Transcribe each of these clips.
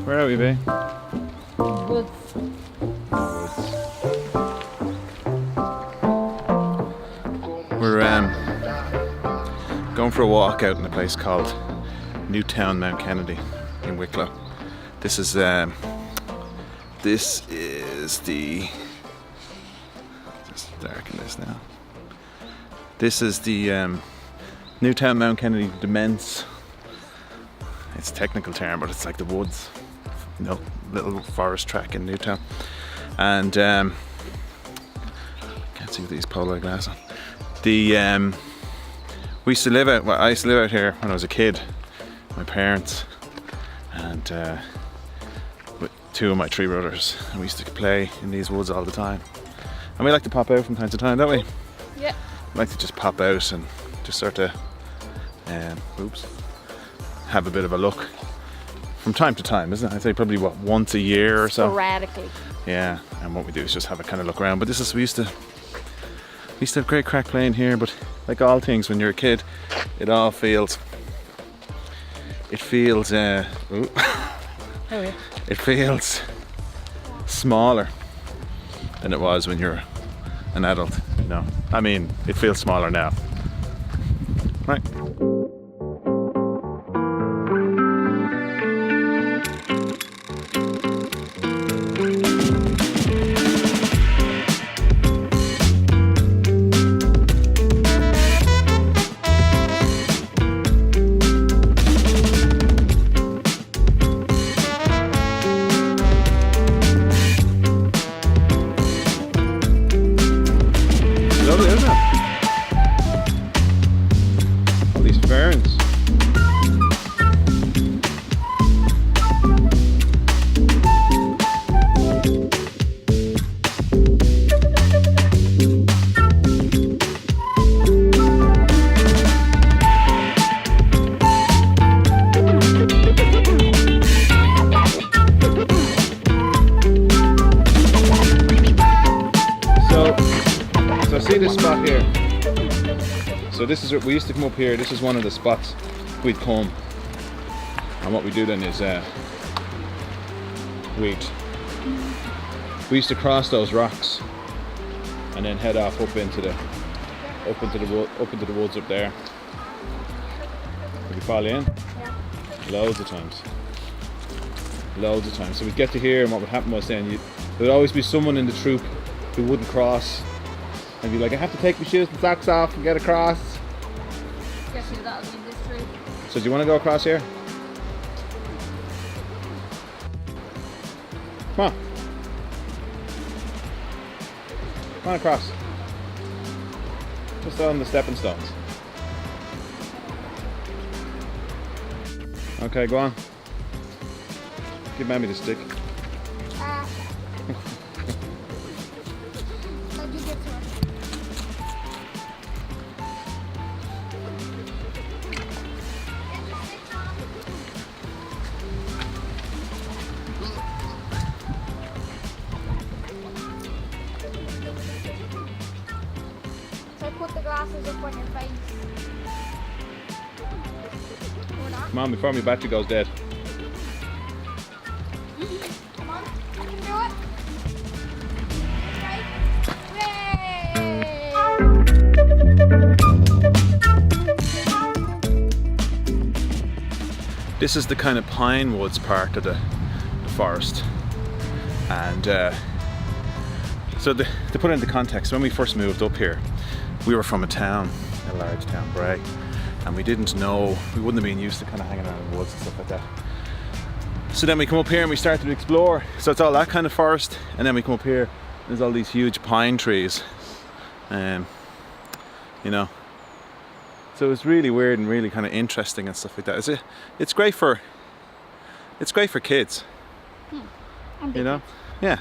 Where are we, babe? Woods. We're going for a walk out in a place called Newtownmountkennedy in Wicklow. This is the just darken this now. This is the Newtownmountkennedy Demence. It's a technical term, but it's like the woods, you know, little forest track in Newtown. And can't see with these polo glasses on. We used to live out. Well, I used to live out here when I was a kid. My parents and with two of my three brothers, and we used to play in these woods all the time. And we like to pop out from time to time, don't we? Yeah. We like to just pop out and just sort of, have a bit of a look from time to time, isn't it? I'd say probably once a year or so. Sporadically. Yeah, and what we do is just have a kind of look around. But this is we used to have great crack playing here. But like all things, when you're a kid, it feels smaller than it was when you're an adult. You know, I mean, it feels smaller now, right? See this spot here. So this is, we used to come up here. This is one of the spots we'd come, and what we do then is we used to cross those rocks and then head off up into the woods up there. Did you fall in? Yeah. Loads of times. So we'd get to here, and what would happen was then there would always be someone in the troop who wouldn't cross. And be like, I have to take my shoes and socks off and get across. Especially that was in this tree. So do you want to go across here? Come on. Come on across. Just on the stepping stones. Okay, go on. Give Mammy the stick. Put the glasses up on your face. Or not. Come on, before my battery goes dead. Come on, you can do it. Okay. This is the kind of pine woods part of the forest, and so to put it into context, when we first moved up here, we were from a large town, Bray, and we didn't know, we wouldn't have been used to kind of hanging around in the woods and stuff like that. So then we come up here and we started to explore. So it's all that kind of forest, and then we come up here and there's all these huge pine trees, you know. So it's really weird and really kind of interesting and stuff like that. It's great for kids, you know. Yeah.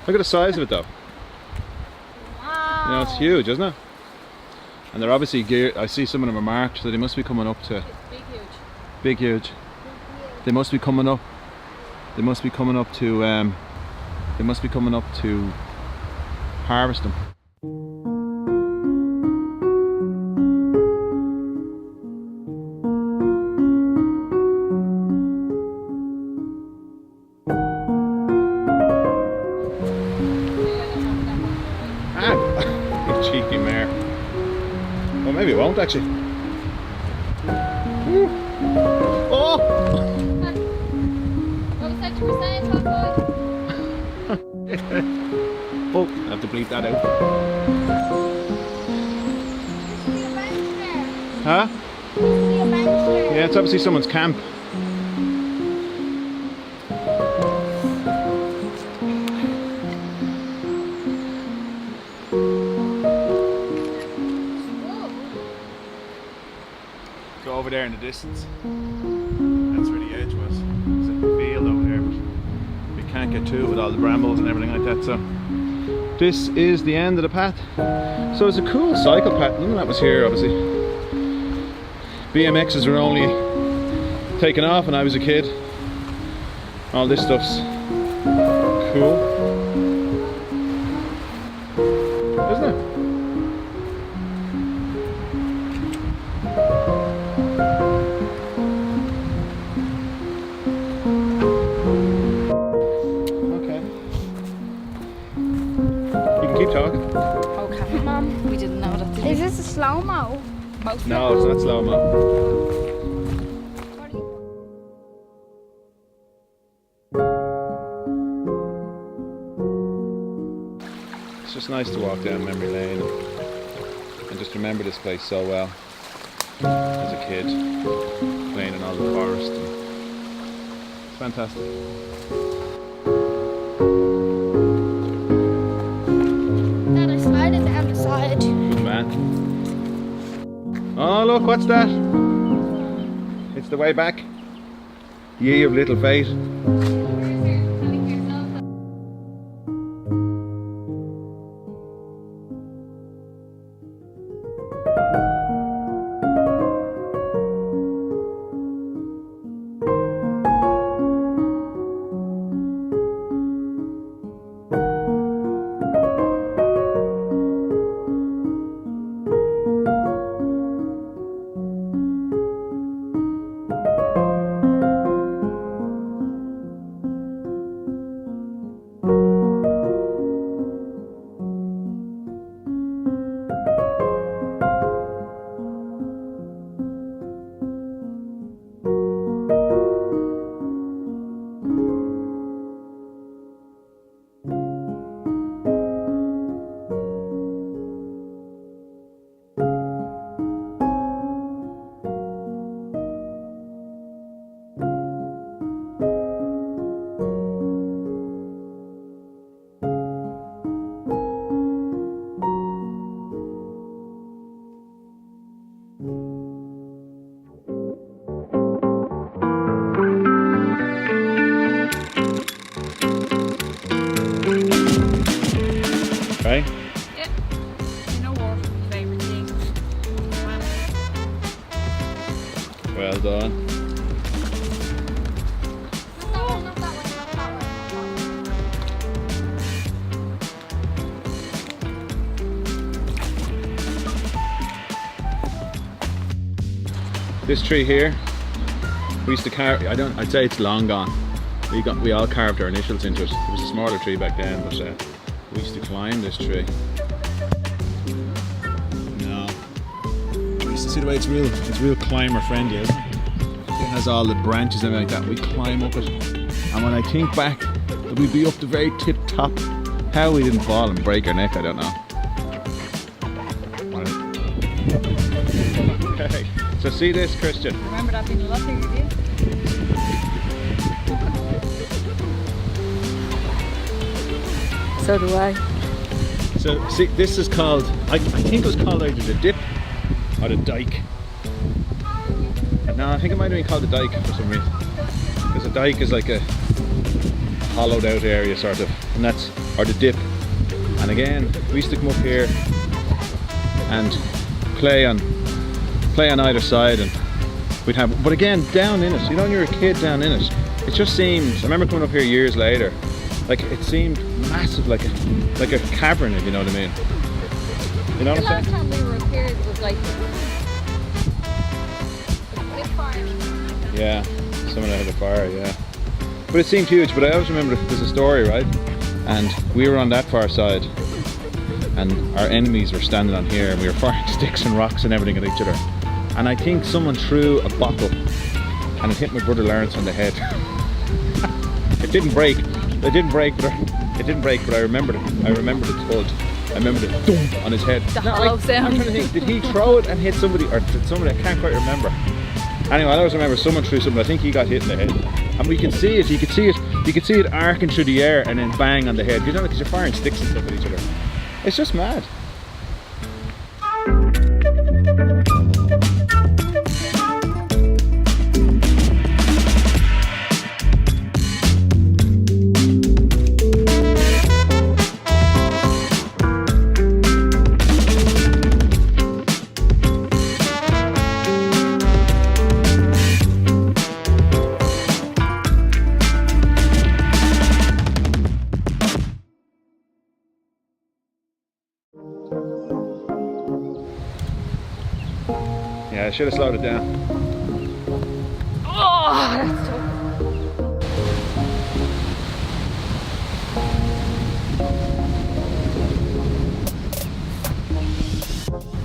Look at the size of it though. Wow. You know, it's huge, isn't it? And they're obviously geared. I see some of them are marked, so they must be coming up to. It's big, huge. Big, huge. They must be coming up. They must be coming up to They must be coming up to harvest them. You cheeky mare. Well, maybe it won't actually. Woo. Oh! What was that you were saying, Top Boy? Oh, I have to bleep that out. There used to be a bench there. Huh? There used to be a bench there. Yeah, it's obviously someone's camp. Go over there in the distance. That's where the edge was. There's a field over there, but we can't get to it with all the brambles and everything like that. So this is the end of the path. So it's a cool cycle path. None of that was here, obviously. BMXs were only taken off when I was a kid. All this stuff's cool, isn't it? Keep talking. Okay, Mum. We didn't know that. Is this a slow-mo? No, it's not slow-mo. It's just nice to walk down memory lane and just remember this place so well. As a kid, playing in all the forest. It's fantastic. Good man. Oh look, what's that? It's the way back. Ye of little fate. Okay. Yeah. You know what? Favourite thing. Well done. Not that way, not that way. This tree here, we used to carve. I'd say it's long gone. We all carved our initials into it. It was a smaller tree back then, but we used to climb this tree. No. We used to see the way it's real climber friendly, isn't it? It has all the branches and everything like that. We climb up it. And when I think back, that we'd be up the very tip top. How we didn't fall and break our neck, I don't know. Okay. So see this, Christian. Remember that being a lot bigger, did you? So do I. So see, this is called, I think it was called either the dip or the dike. No, I think it might have been called the dike for some reason. Because the dike is like a hollowed out area sort of, and that's, or the dip. And again, we used to come up here and play on either side, and we'd have, but again, down in it, you know, when you're a kid down in it, it just seems, I remember coming up here years later Like it seemed massive, like a cavern, if you know what I mean. You know The what I'm last saying? time we were up here, it was like a big fire. Yeah, someone had a fire, yeah. But it seemed huge, but I always remember there's a story, right? And we were on that far side, and our enemies were standing on here, and we were firing sticks and rocks and everything at each other. And I think someone threw a bottle, and it hit my brother Lawrence on the head. It didn't break. It didn't break, but I remembered it. I remembered the thud. I remember the thump on his head. The hollow sound. I'm trying to think, did he throw it and hit somebody, or did somebody? I can't quite remember. Anyway, I always remember someone threw something. I think he got hit in the head, and we can see it. You could see it arcing through the air and then bang on the head. You know, because you're firing sticks and stuff at each other. It's just mad. Yeah, I should have slowed it down. Oh, that's tough.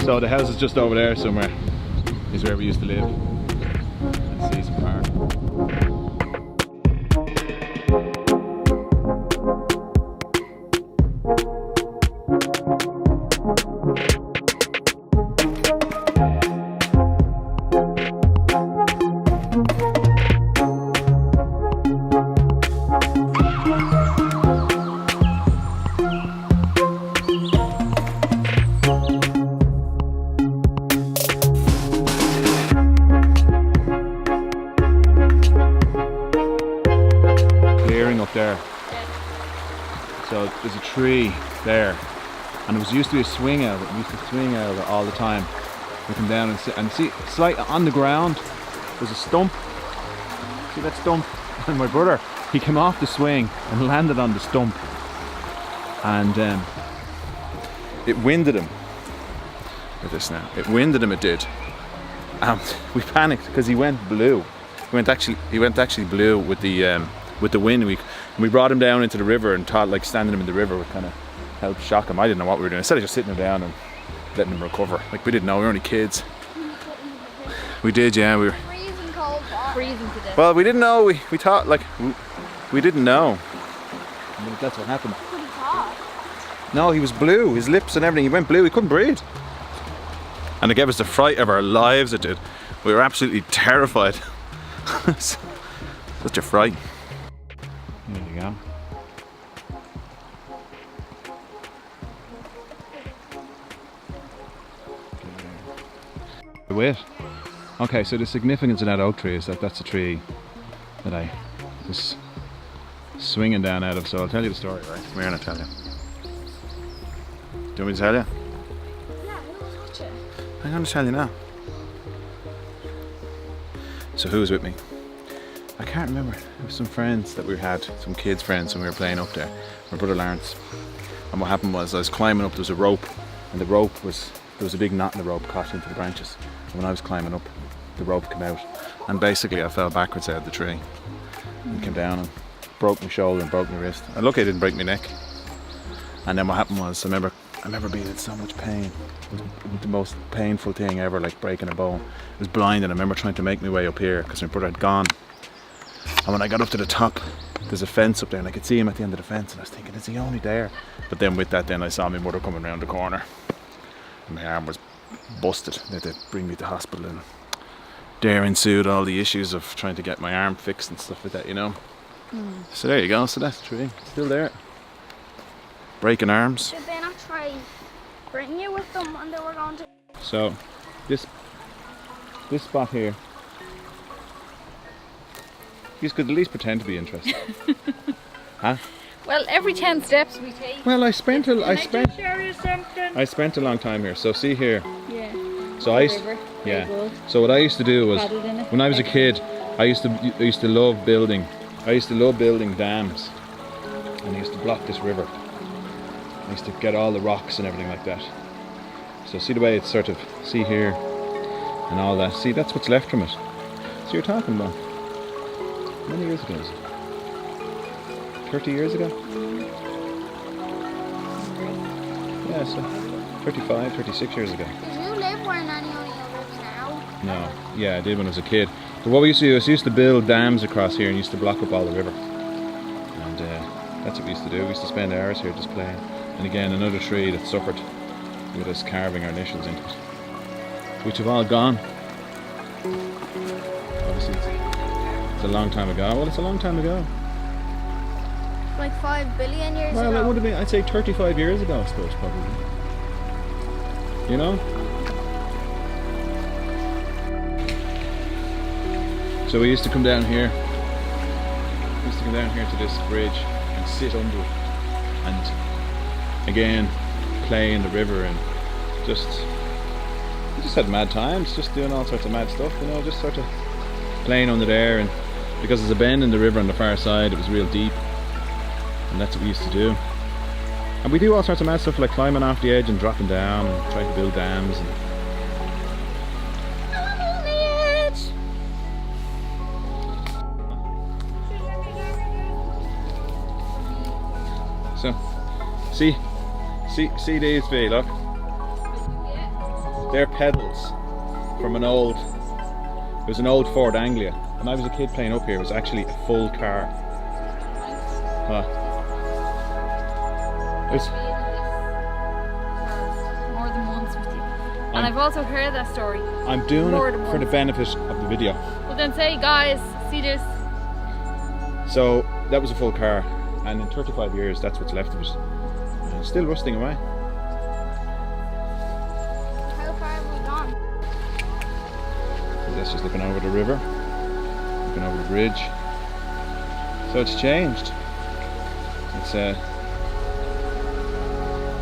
So the house is just over there somewhere. Is where we used to live. And Season Park. Up there. So there's a tree there, and it used to be a swing out of it. We used to swing out of it all the time. We come down and sit, and see, slight on the ground, there's a stump. See that stump? And my brother, he came off the swing and landed on the stump, and it winded him. Look at this now. It winded him. It did. We panicked because he went blue. He went actually blue with the wind. We brought him down into the river and thought like standing him in the river would kind of help shock him. I didn't know what we were doing. Instead of just sitting him down and letting him recover. Like we didn't know, we were only kids. We did, yeah. We were Freezing cold water. Freezing to death. well, we didn't know. We thought like we didn't know. But that's what happened. Pretty hot. No, he was blue. His lips and everything. He went blue. He couldn't breathe. And it gave us the fright of our lives. It did. We were absolutely terrified. Such a fright. There you go. Wait. Okay, so the significance of that oak tree is that that's a tree that I was swinging down out of. So I'll tell you the story, right? Come here and I'll tell you. Do you want me to tell you? Yeah, who watch it? I'm going to tell you now. So who was with me? I can't remember. It was some friends that we had, some kids' friends, and we were playing up there. My brother Lawrence. And what happened was I was climbing up, there was a rope, and there was a big knot in the rope caught into the branches. And when I was climbing up, the rope came out. And basically I fell backwards out of the tree and came down and broke my shoulder and broke my wrist. And luckily I didn't break my neck. And then what happened was I remember being in so much pain. It was the most painful thing ever, like breaking a bone. It was blind, and I remember trying to make my way up here because my brother had gone. And when I got up to the top, there's a fence up there, and I could see him at the end of the fence, and I was thinking, is he only there? But then with that, then I saw my mother coming around the corner, and my arm was busted. They had to bring me to hospital, and there ensued all the issues of trying to get my arm fixed and stuff like that, you know. So there you go. So that's the tree, still there. Breaking arms. Did they not try bring you with them when they were going to? So this spot here, you could at least pretend to be interested. Huh? Well, every 10 steps we take. Well, I spent a long time here. So see here. Yeah. So I used, River. yeah. Very good. So what I used to do was, Paddled in it. when I was a kid, I used to love building. I used to love building dams. and he used to block this river. He used to get all the rocks and everything like that. So see the way it's sort of, see here and all that. See, that's what's left from it. So you're talking about, how many years ago is it? 30 years ago? Yeah, so 35, 36 years ago. Did you live where Nanny only lives now? No, yeah, I did when I was a kid. But what we used to do is we used to build dams across here and used to block up all the river. And that's what we used to do. We used to spend hours here just playing. And again, another tree that suffered with us carving our initials into it, which have all gone. Obviously, it's a long time ago. Well, it's a long time ago. Like 5 billion years ago. Well, it would have been, I'd say 35 years ago, I suppose, probably. You know? So we used to come down here. We used to come down here to this bridge and sit under it. And again, play in the river and we just had mad times, just doing all sorts of mad stuff, you know, just sort of playing under there. And because there's a bend in the river on the far side, it was real deep. And that's what we used to do. And we do all sorts of mad stuff like climbing off the edge and dropping down and trying to build dams. And I'm on the edge. so, see these, V, look. They're pedals from it was an old Ford Anglia. When I was a kid playing up here, it was actually a full car. It's, More than once with you. And I've also heard that story. I'm doing More it than for the once. benefit of the video. Well then say, guys, see this. So that was a full car, and in 35 years, that's what's left of it. And it's still rusting away. How far have we gone? So that's just looking over the river, looking over the bridge. So it's changed. It's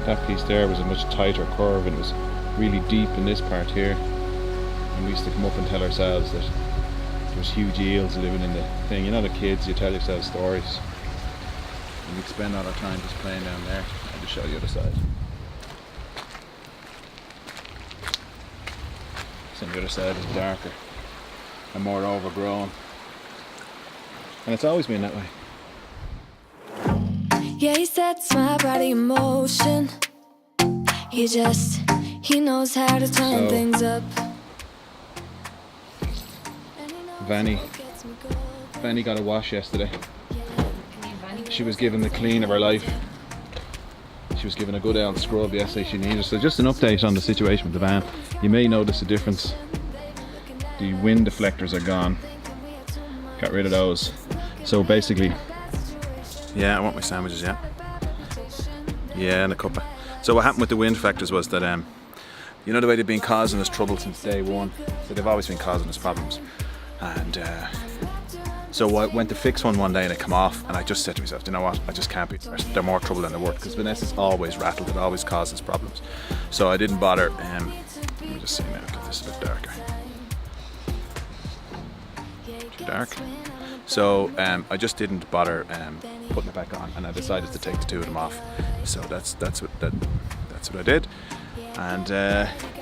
that piece there was a much tighter curve and it was really deep in this part here. And we used to come up and tell ourselves that there was huge eels living in the thing. You know, the kids, you tell yourselves stories. And we'd spend all our time just playing down there. I'll just show you the other side. So the other side is darker and more overgrown. And it's always been that way. Yeah, he sets my body in motion. He knows how to turn So, things up. Vanny got a wash yesterday. She was given the clean of her life. She was given a good old scrub yesterday she needed. So just an update on the situation with the van. You may notice a difference. The wind deflectors are gone. Got rid of those. So basically, yeah, I want my sandwiches, yeah. Yeah, and a cuppa. So what happened with the wind deflectors was that, you know the way they've been causing us trouble since day one? So they've always been causing us problems. And so I went to fix one day and it came off, and I just said to myself, you know what, I just can't be, they're more trouble than they're worth, because Vanessa's always rattled, it always causes problems. So I didn't bother, let me just see now, get this a bit darker. Too dark. So I just didn't bother putting it back on, and I decided to take the two of them off. So that's what I did. And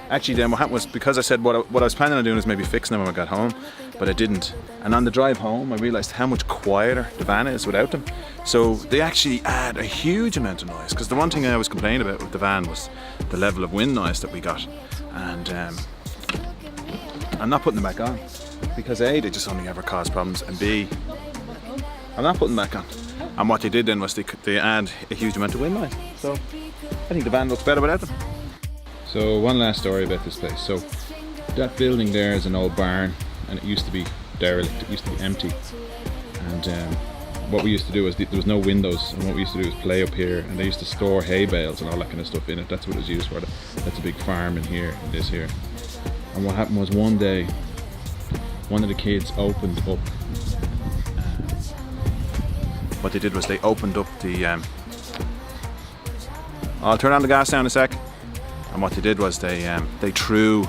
actually then what happened was, because I said what I was planning on doing was maybe fixing them when I got home, but I didn't. And on the drive home I realised how much quieter the van is without them. So they actually add a huge amount of noise, because the one thing I was complaining about with the van was the level of wind noise that we got. And I'm not putting them back on, because A, they just only ever cause problems, and B, I'm not putting them back on. And what they did then was they add a huge amount of wind noise. So I think the van looks better without them. So one last story about this place. So that building there is an old barn, and it used to be derelict, it used to be empty. And what we used to do was, there was no windows, and what we used to do was play up here, and they used to store hay bales and all that kind of stuff in it. That's what it was used for. That's a big farm in here, in this here. And what happened was, one day, one of the kids opened up, what they did was they opened up the, I'll turn on the gas now in a sec. And what they did was they threw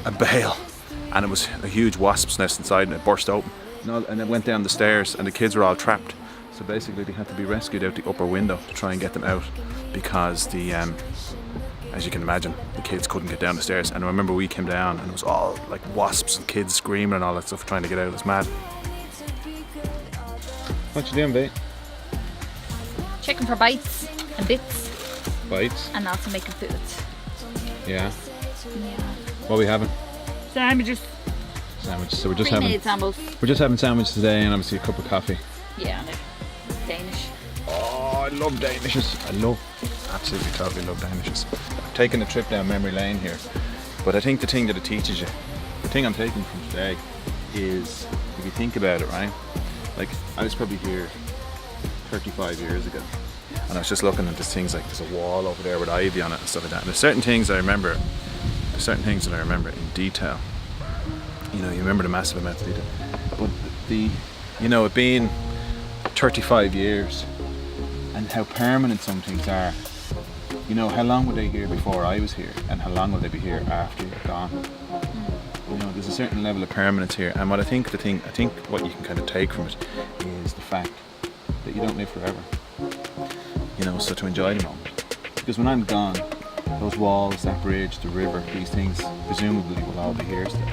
a bale, and it was a huge wasp's nest inside, and it burst open. And it went down the stairs, and the kids were all trapped. So basically they had to be rescued out the upper window to try and get them out because the, as you can imagine, the kids couldn't get down the stairs. And I remember we came down and it was all like wasps and kids screaming and all that stuff trying to get out. It was mad. What you doing, babe? Checking for bites and bits Bites? and also making food. Yeah. Yeah. What are we having? Sandwiches. Sandwiches. So we're just Pre-made sandwiches. having sandwiches today and obviously a cup of coffee. Yeah. Danish. Oh, I love Danishes. Absolutely totally love Danishes. I've taken a trip down memory lane here, but I think the thing that it teaches you, the thing I'm taking from today is, if you think about it, right? Like, I was probably here 35 years ago, and I was just looking at these things like there's a wall over there with ivy on it and stuff like that. And there's certain things I remember, in detail. You know, you remember the massive amounts of detail. But it being 35 years and how permanent some things are. You know, how long were they here before I was here, and how long will they be here after you're gone? You know, there's a certain level of permanence here, and what I think what you can kind of take from it is the fact that you don't live forever. You know, so to enjoy the moment. Because when I'm gone, those walls, that bridge, the river, these things presumably will all be here still.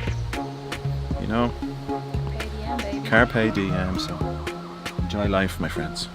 You know? Carpe diem, baby. Carpe diem, so enjoy life, my friends.